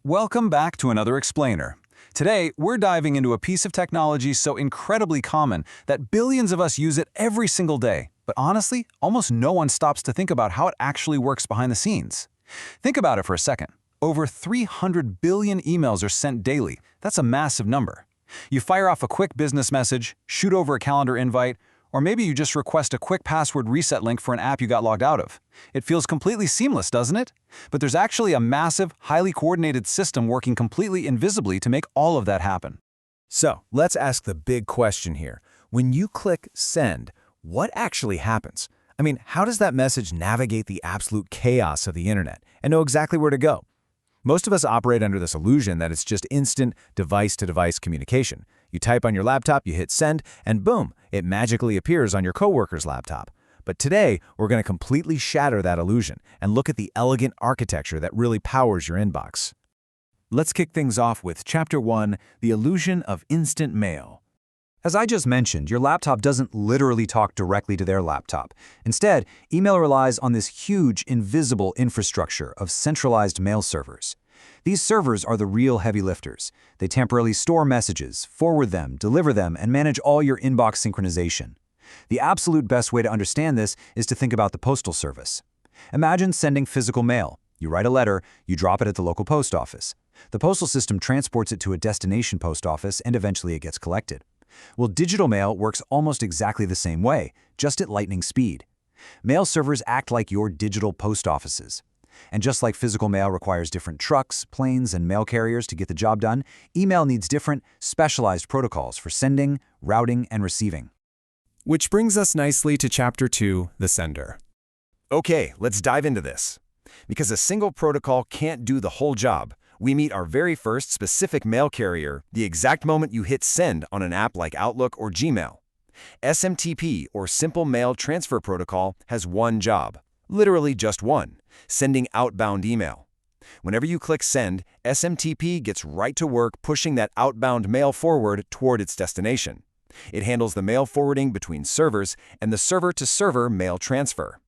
Welcome back to another explainer. Today, we're diving into a piece of technology so incredibly common that billions of us use it every single day. But honestly, almost no one stops to think about how it actually works behind the scenes. Think about it for a second. Over 300 billion emails are sent daily. That's a massive number. You fire off a quick business message, shoot over a calendar invite, or maybe you just request a quick password reset link for an app you got logged out of. It feels completely seamless, doesn't it? But there's actually a massive, highly coordinated system working completely invisibly to make all of that happen. So, let's ask the big question here. When you click Send, what actually happens? I mean, how does that message navigate the absolute chaos of the internet and know exactly where to go? Most of us operate under this illusion that it's just instant device-to-device communication. You type on your laptop, you hit send, and boom, it magically appears on your coworker's laptop. But today, we're going to completely shatter that illusion and look at the elegant architecture that really powers your inbox. Let's kick things off with Chapter 1, The Illusion of Instant Mail. As I just mentioned, your laptop doesn't literally talk directly to their laptop. Instead, email relies on this huge, invisible infrastructure of centralized mail servers. These servers are the real heavy lifters. They temporarily store messages, forward them, deliver them, and manage all your inbox synchronization. The absolute best way to understand this is to think about the postal service. Imagine sending physical mail. You write a letter, you drop it at the local post office. The postal system transports it to a destination post office, and eventually it gets collected. Well, digital mail works almost exactly the same way, just at lightning speed. Mail servers act like your digital post offices. And just like physical mail requires different trucks, planes, and mail carriers to get the job done, email needs different, specialized protocols for sending, routing, and receiving. Which brings us nicely to Chapter 2, the sender. Okay, let's dive into this. Because a single protocol can't do the whole job, we meet our very first specific mail carrier the exact moment you hit send on an app like Outlook or Gmail. SMTP, or Simple Mail Transfer Protocol, has one job. Literally just one: sending outbound email. Whenever you click send, SMTP gets right to work pushing that outbound mail forward toward its destination. It handles the mail forwarding between servers and the server-to-server mail transfer.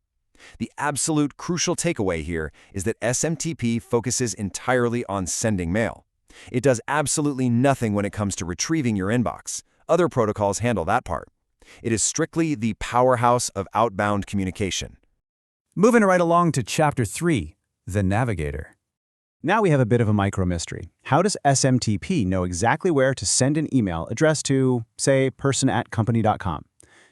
The absolute crucial takeaway here is that SMTP focuses entirely on sending mail. It does absolutely nothing when it comes to retrieving your inbox. Other protocols handle that part. It is strictly the powerhouse of outbound communication. Moving right along to Chapter 3, the navigator. Now we have a bit of a micro-mystery. How does SMTP know exactly where to send an email addressed to, say, person@company.com?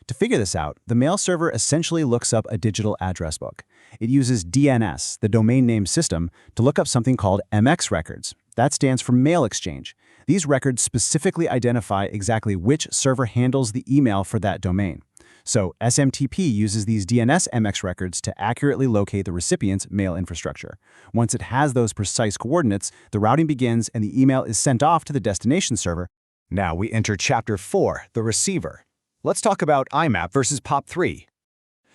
To figure this out, the mail server essentially looks up a digital address book. It uses DNS, the domain name system, to look up something called MX records. That stands for Mail Exchange. These records specifically identify exactly which server handles the email for that domain. So SMTP uses these DNS MX records to accurately locate the recipient's mail infrastructure. Once it has those precise coordinates, the routing begins and the email is sent off to the destination server. Now we enter Chapter 4, the receiver. Let's talk about IMAP versus POP3.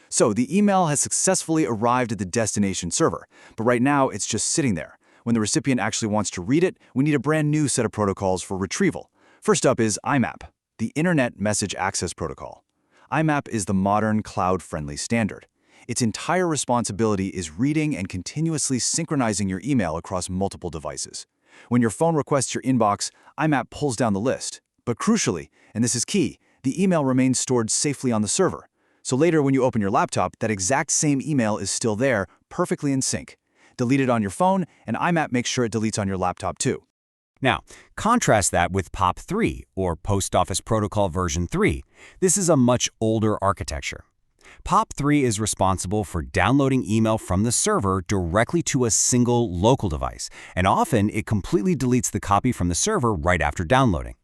So the email has successfully arrived at the destination server, but right now it's just sitting there. When the recipient actually wants to read it, we need a brand new set of protocols for retrieval. First up is IMAP, the Internet Message Access Protocol. IMAP is the modern cloud-friendly standard. Its entire responsibility is reading and continuously synchronizing your email across multiple devices. When your phone requests your inbox, IMAP pulls down the list. But crucially, and this is key, the email remains stored safely on the server. So later when you open your laptop, that exact same email is still there, perfectly in sync. Delete it on your phone, and IMAP makes sure it deletes on your laptop too. Now, contrast that with POP3, or Post Office Protocol version 3. This is a much older architecture. POP3 is responsible for downloading email from the server directly to a single local device, and often it completely deletes the copy from the server right after downloading.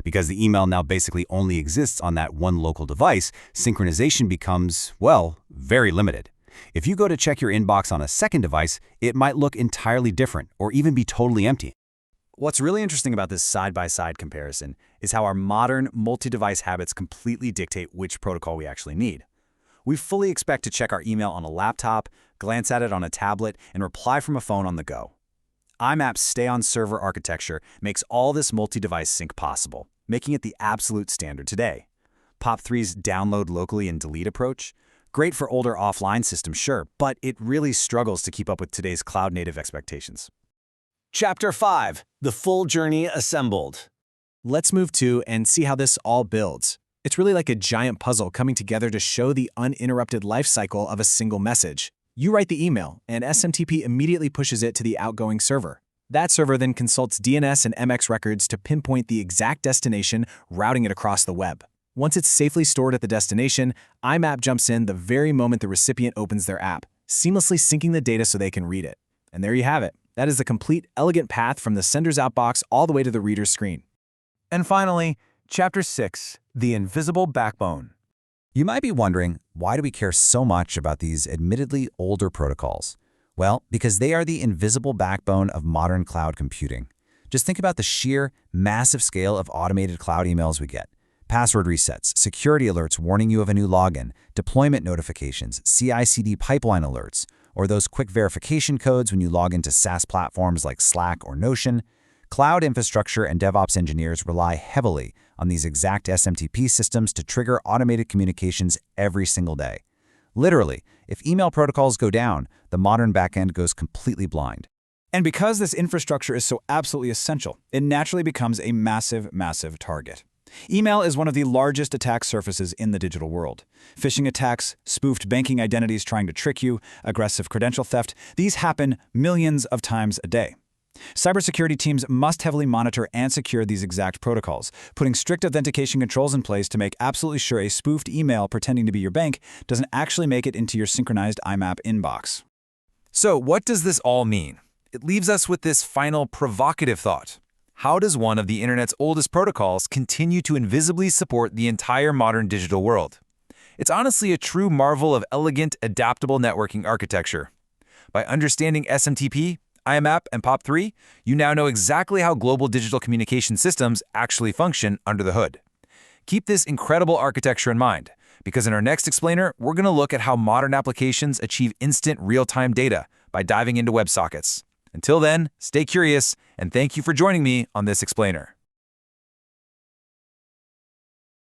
Because the email now basically only exists on that one local device, synchronization becomes, well, very limited. If you go to check your inbox on a second device, it might look entirely different or even be totally empty. What's really interesting about this side-by-side comparison is how our modern multi-device habits completely dictate which protocol we actually need. We fully expect to check our email on a laptop, glance at it on a tablet, and reply from a phone on the go. IMAP's stay-on-server architecture makes all this multi-device sync possible, making it the absolute standard today. POP3's download locally and delete approach, great for older offline systems, sure, but it really struggles to keep up with today's cloud-native expectations. Chapter 5. The Full Journey Assembled. Let's move to and see how this all builds. It's really like a giant puzzle coming together to show the uninterrupted life cycle of a single message. You write the email, and SMTP immediately pushes it to the outgoing server. That server then consults DNS and MX records to pinpoint the exact destination, routing it across the web. Once it's safely stored at the destination, IMAP jumps in the very moment the recipient opens their app, seamlessly syncing the data so they can read it. And there you have it. That is the complete, elegant path from the sender's outbox all the way to the reader's screen. And finally, Chapter 6, The Invisible Backbone. You might be wondering, why do we care so much about these admittedly older protocols? Well, because they are the invisible backbone of modern cloud computing. Just think about the sheer, massive scale of automated cloud emails we get. Password resets, security alerts warning you of a new login, deployment notifications, CI/CD pipeline alerts, or those quick verification codes when you log into SaaS platforms like Slack or Notion. Cloud infrastructure and DevOps engineers rely heavily on these exact SMTP systems to trigger automated communications every single day. Literally, if email protocols go down, the modern backend goes completely blind. And because this infrastructure is so absolutely essential, it naturally becomes a massive, massive target. Email is one of the largest attack surfaces in the digital world. Phishing attacks, spoofed banking identities trying to trick you, aggressive credential theft, these happen millions of times a day. Cybersecurity teams must heavily monitor and secure these exact protocols, putting strict authentication controls in place to make absolutely sure a spoofed email pretending to be your bank doesn't actually make it into your synchronized IMAP inbox. So what does this all mean? It leaves us with this final provocative thought. How does one of the internet's oldest protocols continue to invisibly support the entire modern digital world? It's honestly a true marvel of elegant, adaptable networking architecture. By understanding SMTP, IMAP, and POP3, you now know exactly how global digital communication systems actually function under the hood. Keep this incredible architecture in mind, because in our next explainer, we're going to look at how modern applications achieve instant real-time data by diving into WebSockets. Until then, stay curious, and thank you for joining me on this explainer.